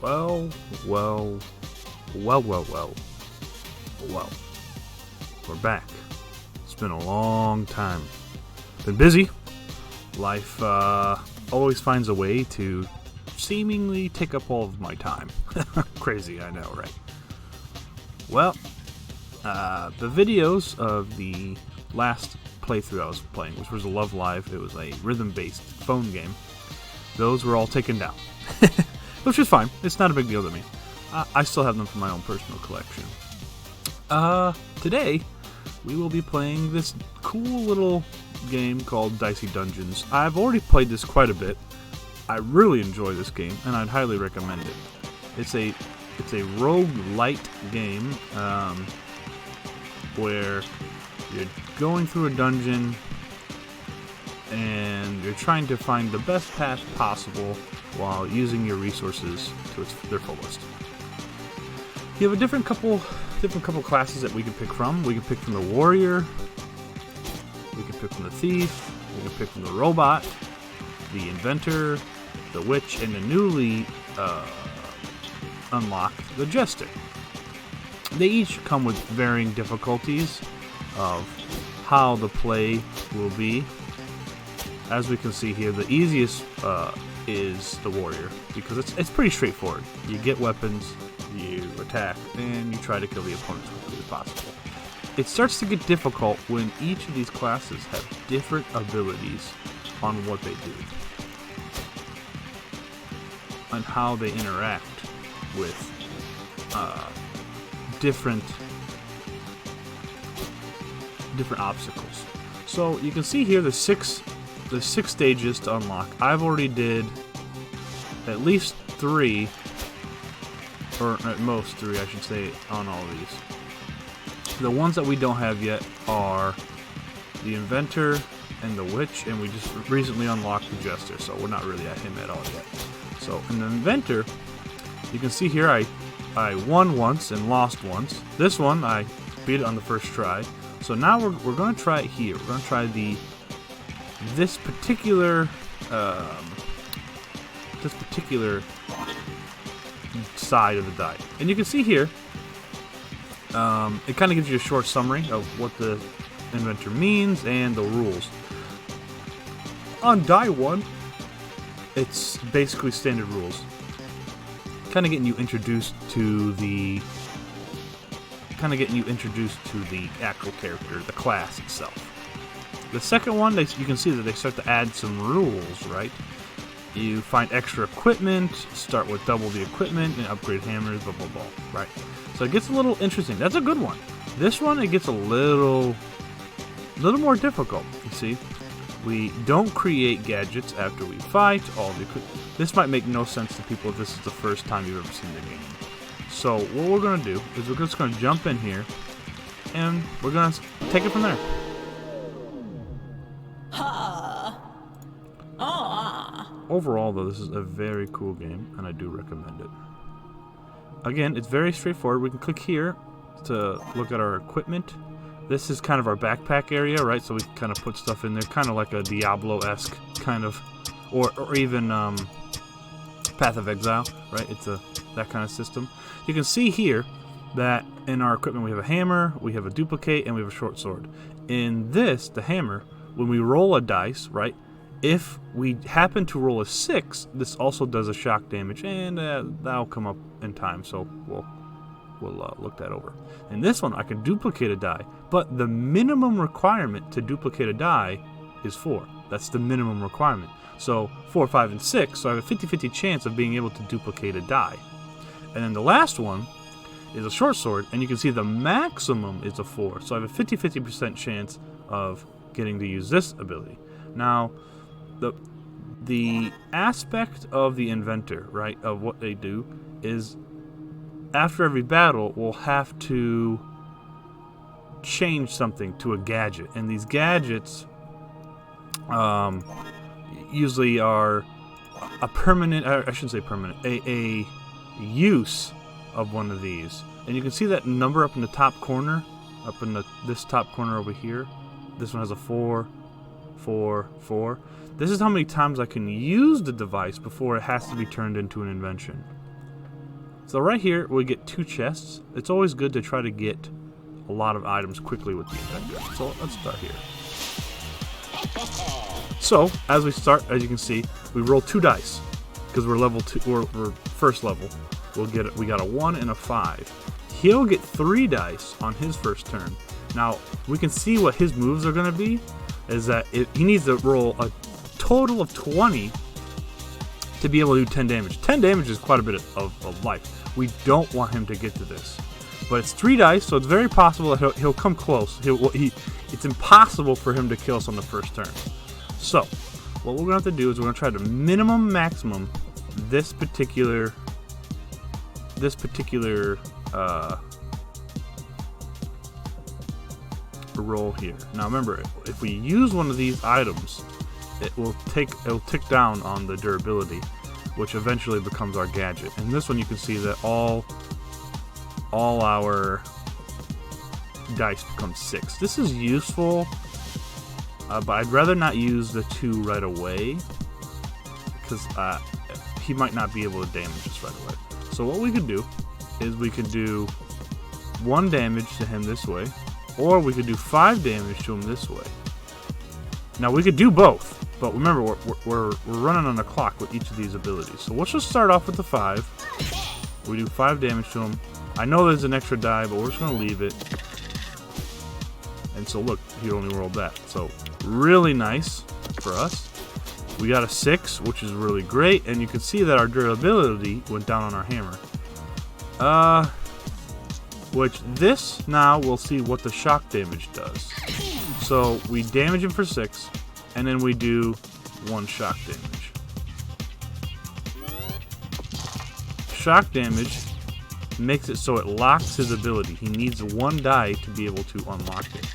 Well, well, well, well, well, well. We're back. It's been a long time. Been busy. Life always finds a way to seemingly take up all of my time. Crazy, I know, right? Well, the videos of the last playthrough I was playing, which was a Love Live, it was a rhythm-based phone game, those were all taken down. Which is fine. It's not a big deal to me. I still have them for my own personal collection. Today, we will be playing this cool little game called Dicey Dungeons. I've already played this quite a bit. I really enjoy this game, and I'd highly recommend it. It's a roguelite game where you're going through a dungeon and you're trying to find the best path possible while using your resources to their fullest. You have a different couple classes that we can pick from. We can pick from the warrior, we can pick from the thief, we can pick from the robot, the inventor, the witch, and the newly unlocked the jester. They each come with varying difficulties of how the play will be. As we can see here, the easiest is the warrior, because it's pretty straightforward. You get weapons, you attack, and you try to kill the opponent as quickly as possible. It starts to get difficult when each of these classes have different abilities on what they do and how they interact with different obstacles. So you can see here there's six stages to unlock. I've already did at least 3, or at most 3 I should say, on all of these. The ones that we don't have yet are the inventor and the witch, and we just recently unlocked the jester, so we're not really at him at all yet. So in the inventor, you can see here I won once and lost once. This one I beat it on the first try. So now we're going to try it here. We're going to try this particular side of the die. And you can see here, it kind of gives you a short summary of what the inventor means and the rules. On die 1, it's basically standard rules. Kind of getting you introduced to the actual character, the class itself. The second one, you can see that they start to add some rules, right? You find extra equipment, start with double the equipment, and upgrade hammers, blah, blah, blah, right? So it gets a little interesting. That's a good one. This one, it gets a little more difficult, you see. We don't create gadgets after we fight. This might make no sense to people if this is the first time you've ever seen the game. So what we're going to do is we're just going to jump in here, and we're going to take it from there. Overall, though, this is a very cool game, and I do recommend it. Again, it's very straightforward. We can click here to look at our equipment. This is kind of our backpack area, right? So we can kind of put stuff in there, kind of like a Diablo-esque kind of, or even Path of Exile, right? It's that kind of system. You can see here that in our equipment we have a hammer, we have a duplicate, and we have a short sword. In this, the hammer, when we roll a dice, right? If we happen to roll a 6, this also does a shock damage, and that'll come up in time, so we'll look that over. In this one, I can duplicate a die, but the minimum requirement to duplicate a die is 4. That's the minimum requirement. So 4, 5, and 6, so I have a 50-50 chance of being able to duplicate a die. And then the last one is a short sword, and you can see the maximum is a 4, so I have a 50-50% chance of getting to use this ability. Now, the aspect of the inventor, right, of what they do is after every battle, we'll have to change something to a gadget. And these gadgets usually are a permanent, I shouldn't say permanent, a use of one of these. And you can see that number up in the top corner, up in this top corner over here. This one has a 4, 4, 4. This is how many times I can use the device before it has to be turned into an invention. So right here, we get 2 chests. It's always good to try to get a lot of items quickly with the Inventor. So let's start here. So, as we start, as you can see, we roll 2 dice. Because we're level 2, we're first level. We got a 1 and a 5. He'll get 3 dice on his first turn. Now, we can see what his moves are going to be, is that he needs to roll a total of 20 to be able to do 10 damage. 10 damage is quite a bit of life. We don't want him to get to this. But it's 3 dice, so it's very possible that he'll come close. It's impossible for him to kill us on the first turn. So, what we're going to have to do is we're going to try to minimum maximum this particular roll here. Now remember, if we use one of these items, it'll tick down on the durability, which eventually becomes our gadget. And this one you can see that all our dice become 6. This is useful, but I'd rather not use the 2 right away, because he might not be able to damage us right away. So what we could do is we could do 1 damage to him this way, or we could do 5 damage to him this way. Now we could do both, but remember we're running on a clock with each of these abilities. So let's just start off with the 5. We do 5 damage to him. I know there's an extra die, but we're just gonna leave it. And so look, he only rolled that. So really nice for us. We got a 6, which is really great, and you can see that our durability went down on our hammer. Which this, now we'll see what the shock damage does. So we damage him for 6, and then we do 1 shock damage. Shock damage makes it so it locks his ability. He needs 1 die to be able to unlock it.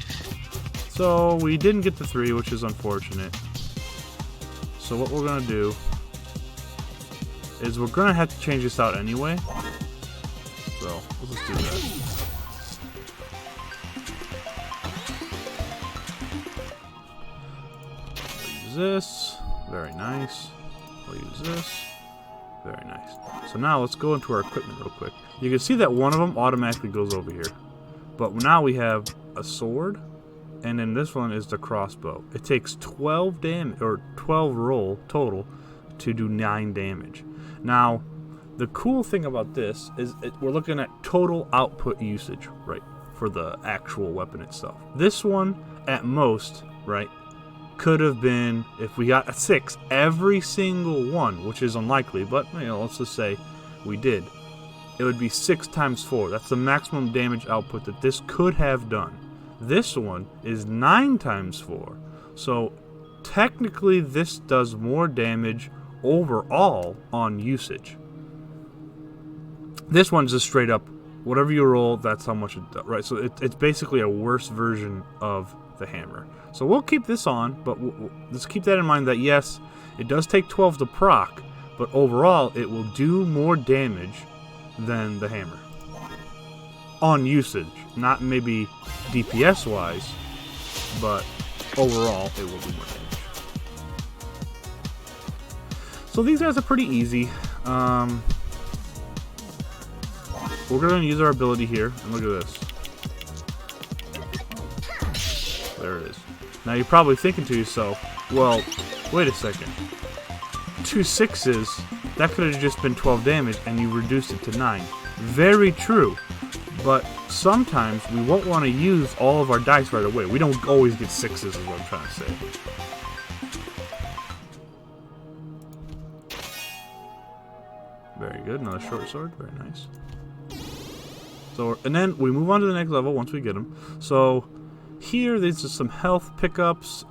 So we didn't get the 3, which is unfortunate. So what we're going to do is we're going to have to change this out anyway. So let's just do that. We'll use this. Very nice. We'll use this. Very nice. So now let's go into our equipment real quick. You can see that one of them automatically goes over here. But now we have a sword, and then this one is the crossbow. It takes 12 damage, or 12 roll total, to do 9 damage. Now, the cool thing about this is we're looking at total output usage, right, for the actual weapon itself. This one, at most, right, could have been, if we got a 6, every single one, which is unlikely, but, you know, let's just say we did. It would be 6 times 4. That's the maximum damage output that this could have done. This one is 9 times 4. So, technically, this does more damage overall on usage. This one's just straight up, whatever you roll, that's how much it does, right? So it's basically a worse version of the hammer. So we'll keep this on, but let's keep that in mind that yes, it does take 12 to proc, but overall it will do more damage than the hammer. On usage, not maybe DPS wise, but overall it will do more damage. So these guys are pretty easy. We're going to use our ability here, and look at this. There it is. Now you're probably thinking to yourself, well, wait a second. 2 6s, that could have just been 12 damage, and you reduced it to 9. Very true, but sometimes we won't want to use all of our dice right away. We don't always get 6s is what I'm trying to say. Very good, another short sword, very nice. So, and then we move on to the next level once we get them. So here, there's just some health pickups.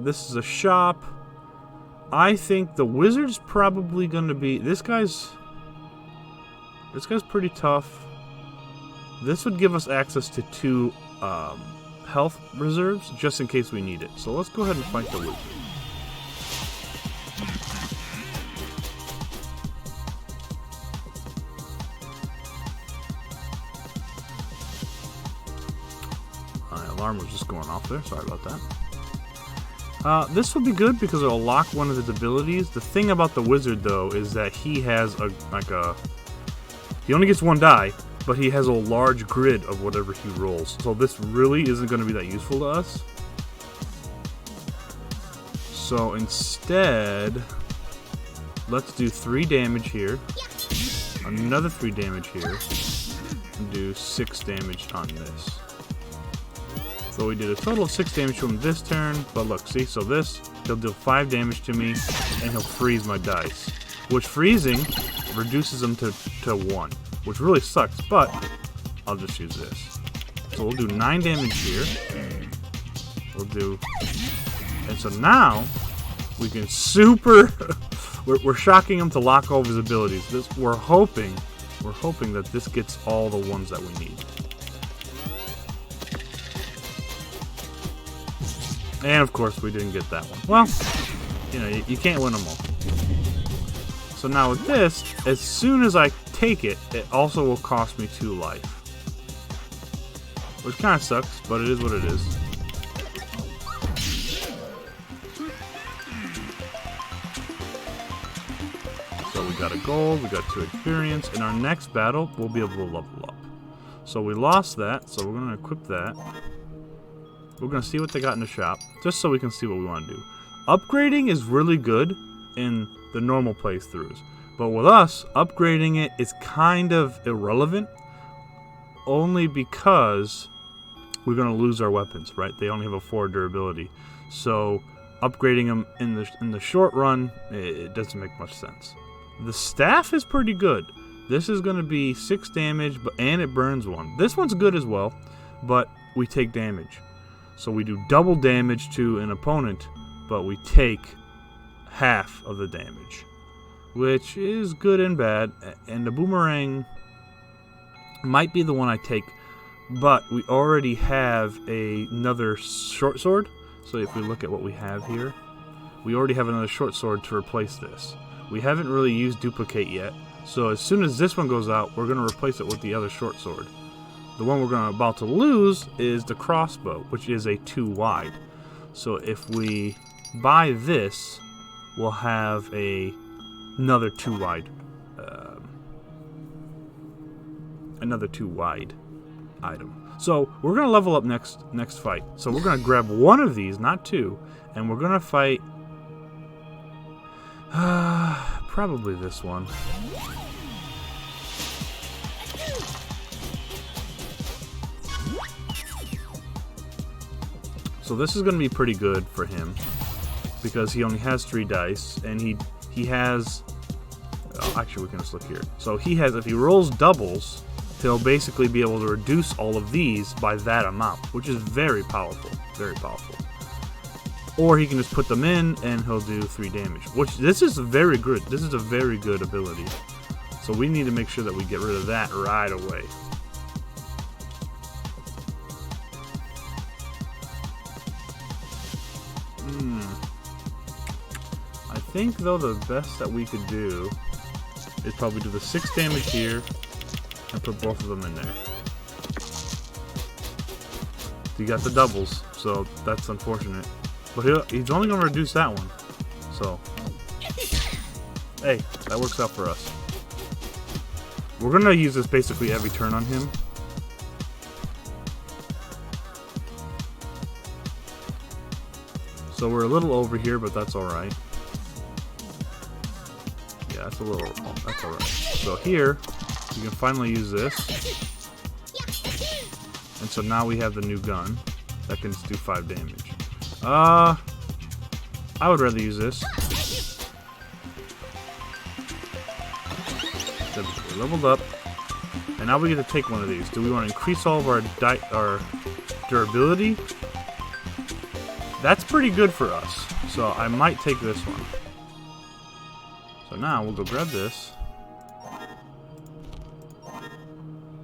This is a shop. I think the wizard's probably going to be... This guy's pretty tough. This would give us access to 2 health reserves, just in case we need it. So let's go ahead and fight the wizard. Alarm was just going off there. Sorry about that. This will be good because it'll lock one of his abilities. The thing about the wizard, though, is that he has He only gets 1 die, but he has a large grid of whatever he rolls. So this really isn't going to be that useful to us. So instead, let's do 3 damage here, another 3 damage here, and do 6 damage on this. So we did a total of 6 damage to him this turn, but look, see, so this, he'll deal 5 damage to me, and he'll freeze my dice. Which freezing reduces them to 1, which really sucks, but I'll just use this. So we'll do 9 damage here. We'll do, and so now we can super. we're shocking him to lock all of his abilities. We're hoping that this gets all the ones that we need. And of course, we didn't get that one. Well, you know, you can't win them all. So now with this, as soon as I take it, it also will cost me 2 life. Which kind of sucks, but it is what it is. So we got a gold, we got 2 experience. In our next battle, we'll be able to level up. So we lost that, so we're going to equip that. We're going to see what they got in the shop, just so we can see what we want to do. Upgrading is really good in the normal playthroughs, but with us, upgrading it is kind of irrelevant, only because we're going to lose our weapons, right? They only have a 4 durability, so upgrading them in the short run, it doesn't make much sense. The staff is pretty good. This is going to be 6 damage, and it burns 1. This one's good as well, but we take damage. So we do double damage to an opponent, but we take half of the damage, which is good and bad. And the boomerang might be the one I take, but we already have another short sword. So if we look at what we have here, we already have another short sword to replace this. We haven't really used duplicate yet, so as soon as this one goes out, we're going to replace it with the other short sword. The one we're about to lose is the crossbow, which is a 2 wide. So if we buy this, we'll have another 2 wide, item. So we're gonna level up next fight. So we're gonna grab one of these, not 2, and we're gonna fight probably this one. So this is going to be pretty good for him because he only has 3 dice, and he has. Actually, we can just look here. So he has, if he rolls doubles, he'll basically be able to reduce all of these by that amount, which is very powerful, very powerful. Or he can just put them in, and he'll do 3 damage. Which this is very good. This is a very good ability. So we need to make sure that we get rid of that right away. I think, though, the best that we could do is probably do the 6 damage here and put both of them in there. You got the doubles, so that's unfortunate. But he's only going to reduce that one. So, hey, that works out for us. We're going to use this basically every turn on him. So we're a little over here, but that's alright. Yeah, that's alright. So here, you can finally use this. And so now we have the new gun that can just do 5 damage. I would rather use this. There we go. We leveled up. And now we get to take one of these. Do we want to increase all of our durability? That's pretty good for us. So I might take this one. So now we'll go grab this.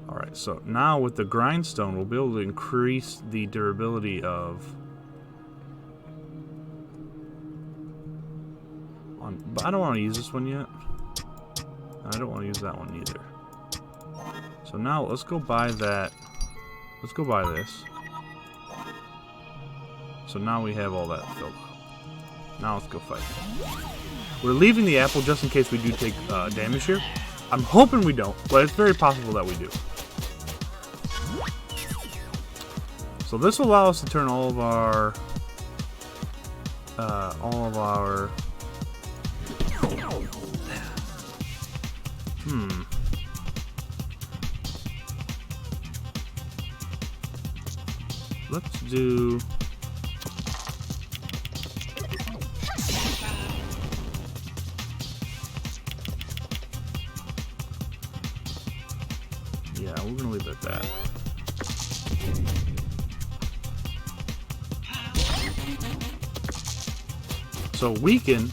Alright, so now with the grindstone, we'll be able to increase the durability of... But I don't want to use this one yet. I don't want to use that one either. So now let's go buy that. Let's go buy this. So now we have all that filled up. Now let's go fight. We're leaving the apple just in case we do take damage here. I'm hoping we don't, but it's very possible that we do. So this will allow us to turn all of our let's do yeah, we're gonna leave it at that. So weaken,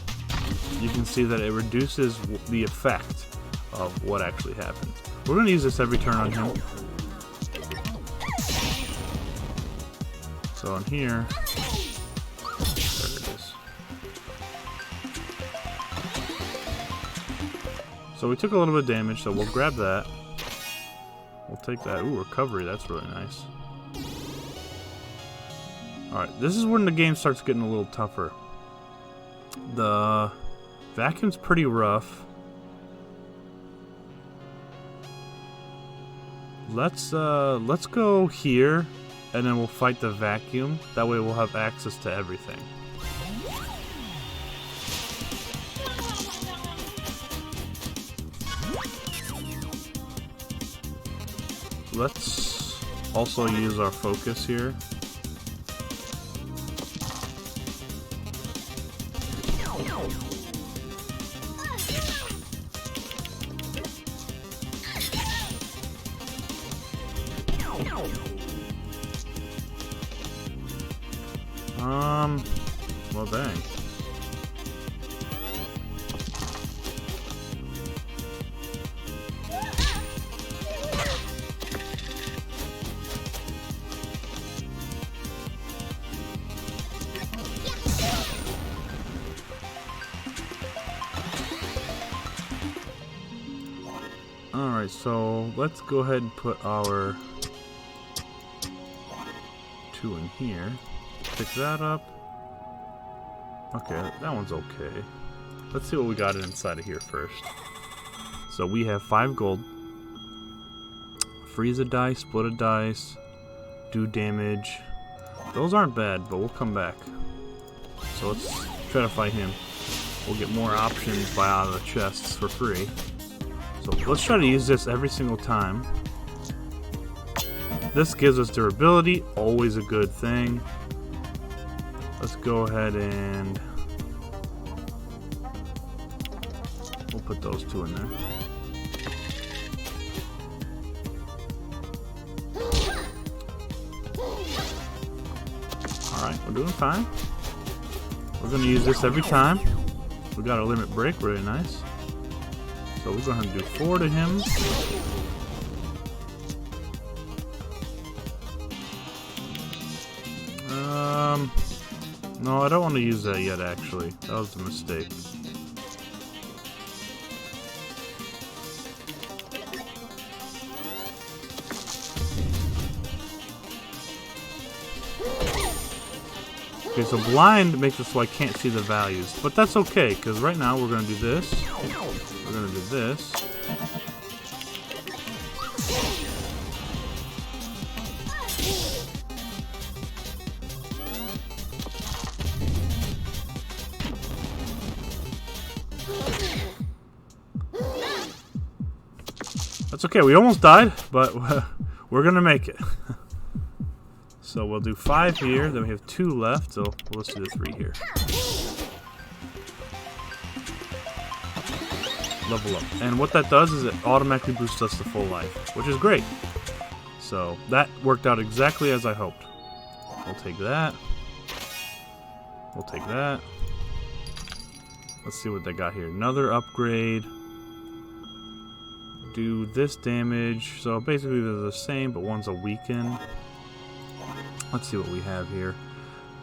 you can see that it reduces the effect of what actually happens. We're going to use this every turn on him. So on here, there it is. So we took a little bit of damage, so we'll grab that. We'll take that. Ooh, recovery, that's really nice. Alright, this is when the game starts getting a little tougher. The vacuum's pretty rough. Let's go here, and then we'll fight the vacuum. That way we'll have access to everything. Let's also use our focus here. Well, dang. Alright, so let's go ahead and put our 2 in here. Pick that up. Okay, that one's okay. Let's see what we got inside of here first. So we have 5 gold. Freeze a dice, split a dice, do damage. Those aren't bad, but we'll come back. So let's try to fight him. We'll get more options by out of the chests for free. So let's try to use this every single time. This gives us durability, always a good thing. Let's go ahead and we'll put those 2 in there. Alright, we're doing fine. We're going to use this every time. We got a limit break, really nice. So we're going to do 4 to him. No, I don't want to use that yet, actually. That was a mistake. Okay, so blind makes it so I can't see the values. But that's okay, because right now we're going to do this. We're going to do this. That's okay, we almost died, but we're gonna make it. So we'll do 5 here, then we have 2 left, so let's do the 3 here. Level up. And what that does is it automatically boosts us to full life, which is great. So that worked out exactly as I hoped. We'll take that. We'll take that. Let's see what they got here. Another upgrade. Do this damage. So basically they're the same, but one's a weaken. Let's see what we have here.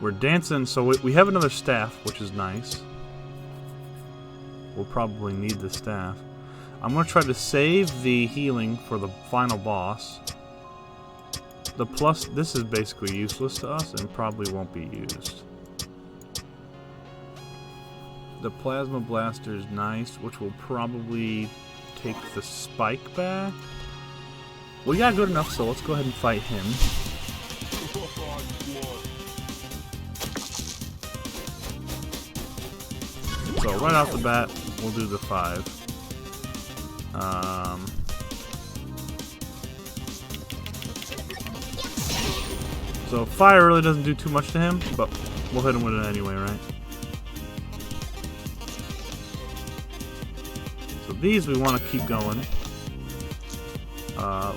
We're dancing, so we have another staff, which is nice. We'll probably need the staff. I'm going to try to save the healing for the final boss. The plus, this is basically useless to us and probably won't be used. The plasma blaster is nice, which will probably take the spike back. We got good enough, so let's go ahead and fight him. So right off the bat, we'll do the 5. So fire really doesn't do too much to him, but we'll hit him with it anyway, right? So these we want to keep going.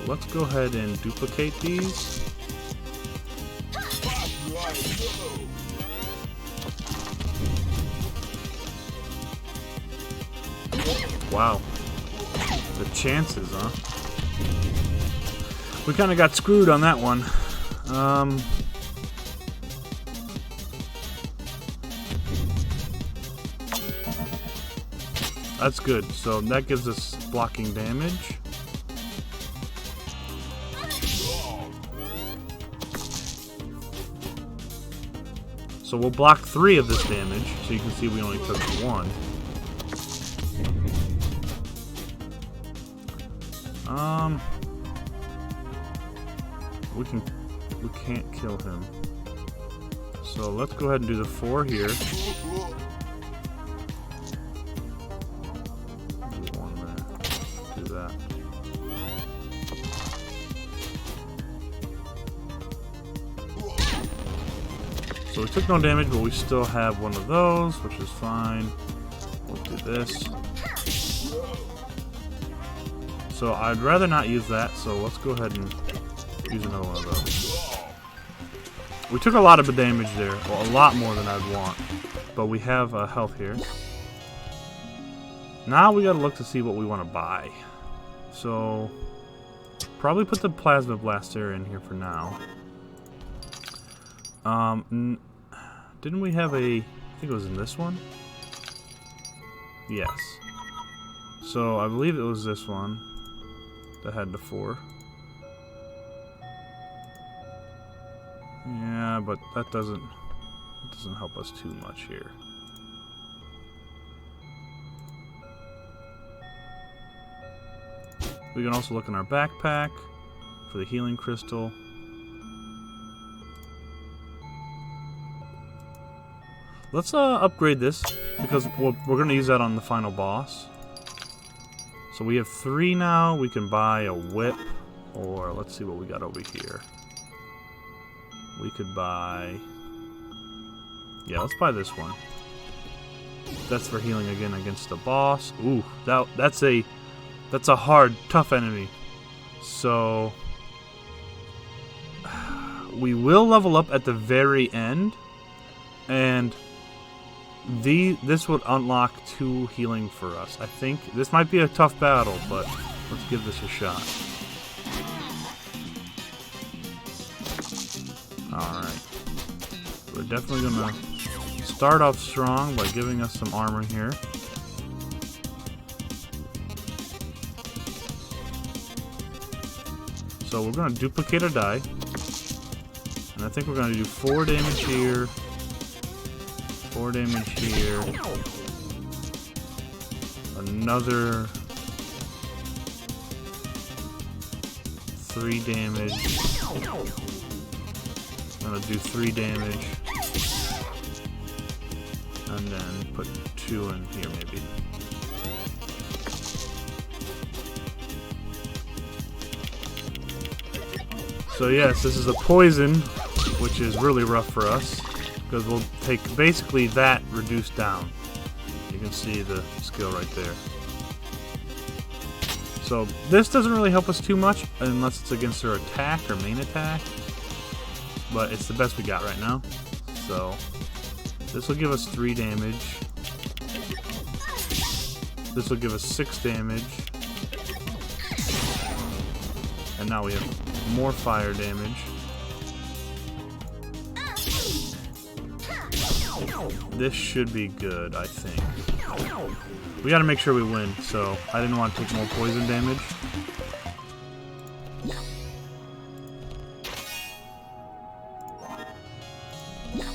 Let's go ahead and duplicate these. Wow. The chances, huh? We kind of got screwed on that one. That's good. So that gives us blocking damage. So we'll block 3 of this damage, so you can see we only took 1. We can't kill him. So let's go ahead and do the 4 here. Do 1 there. Do that. So we took no damage, but we still have one of those, which is fine. We'll do this. So I'd rather not use that, so let's go ahead and use another one of those. We took a lot of the damage there, well, a lot more than I'd want, but we have health here. Now we gotta look to see what we want to buy. So probably put the plasma blaster in here for now. Didn't we have a... I think it was in this one? Yes. So I believe it was this one that had the 4. Yeah, but that doesn't help us too much here. We can also look in our backpack for the healing crystal. Let's upgrade this because we're going to use that on the final boss. So we have 3 now. We can buy a whip, or let's see what we got over here. We could buy... Yeah, let's buy this one. That's for healing again against the boss. Ooh, that's a hard, tough enemy. So we will level up at the very end, and this would unlock 2 healing for us. I think this might be a tough battle, but let's give this a shot. Alright. We're definitely gonna start off strong by giving us some armor here. So we're gonna duplicate our die. And I think we're gonna do 4 damage here. 4 damage here. Another 3 damage. I'm gonna do 3 damage. And then put 2 in here maybe. So yes, this is a poison, which is really rough for us. Because we'll take basically that reduced down. You can see the skill right there. So this doesn't really help us too much unless it's against her attack or main attack. But it's the best we got right now. So this will give us 3 damage. This will give us 6 damage. And now we have more fire damage. This should be good, I think. We gotta make sure we win, so I didn't want to take more poison damage.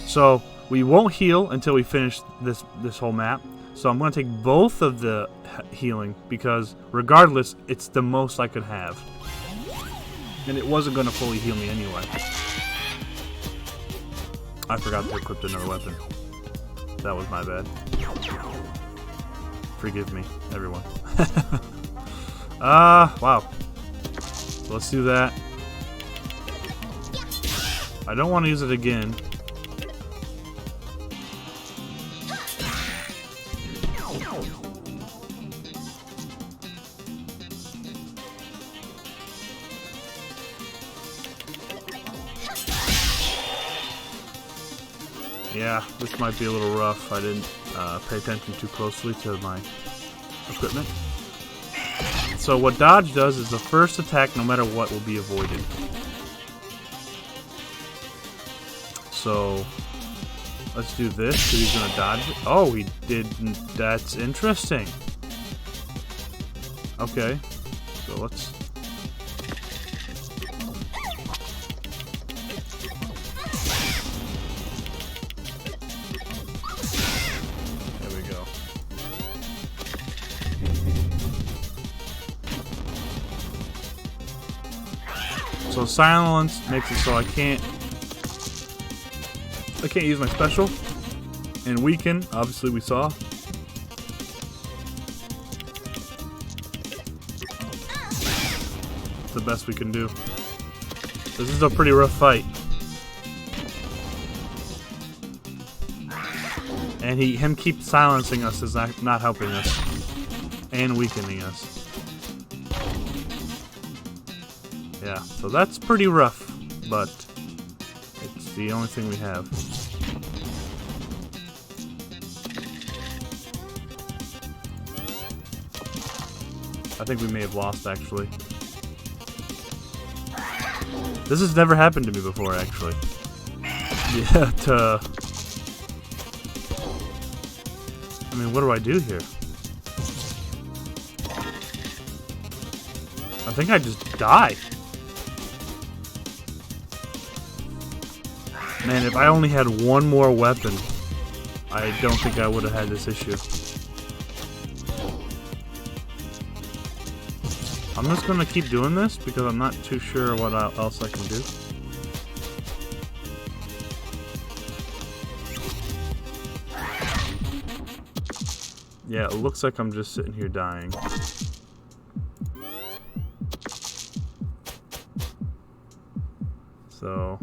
So we won't heal until we finish this whole map. So I'm going to take both of the healing because regardless, it's the most I could have. And it wasn't going to fully heal me anyway. I forgot to equip another weapon. That was my bad. Forgive me, everyone. Wow. Let's do that. I don't want to use it again. Yeah, this might be a little rough. I didn't pay attention too closely to my equipment. So what dodge does is the first attack, no matter what, will be avoided. So let's do this, because he's going to dodge it. Oh, he didn't. That's interesting. Okay, so let's... So silence makes it so I can't use my special. And weaken, obviously we saw. It's the best we can do. This is a pretty rough fight. And him keep silencing us is not helping us. And weakening us. Yeah, so that's pretty rough, but it's the only thing we have. I think we may have lost, actually. This has never happened to me before, actually. Yeah, I mean, what do I do here? I think I just die. Man, if I only had one more weapon, I don't think I would have had this issue. I'm just going to keep doing this because I'm not too sure what else I can do. Yeah, it looks like I'm just sitting here dying. So...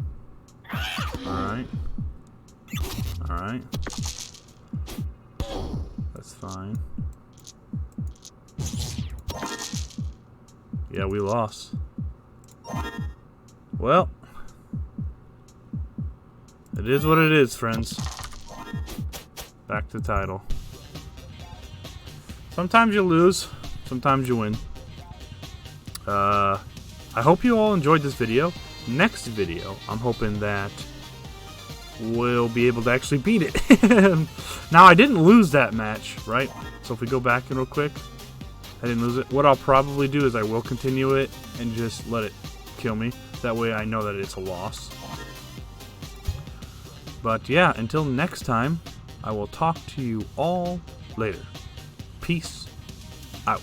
Alright. Alright. That's fine. Yeah, we lost. Well. It is what it is, friends. Back to the title. Sometimes you lose. Sometimes you win. I hope you all enjoyed this video. Next video, I'm hoping that we'll be able to actually beat it. Now, I didn't lose that match, right? So if we go back in real quick, I didn't lose it. What I'll probably do is I will continue it and just let it kill me. That way I know that it's a loss. But yeah, until next time, I will talk to you all later. Peace out.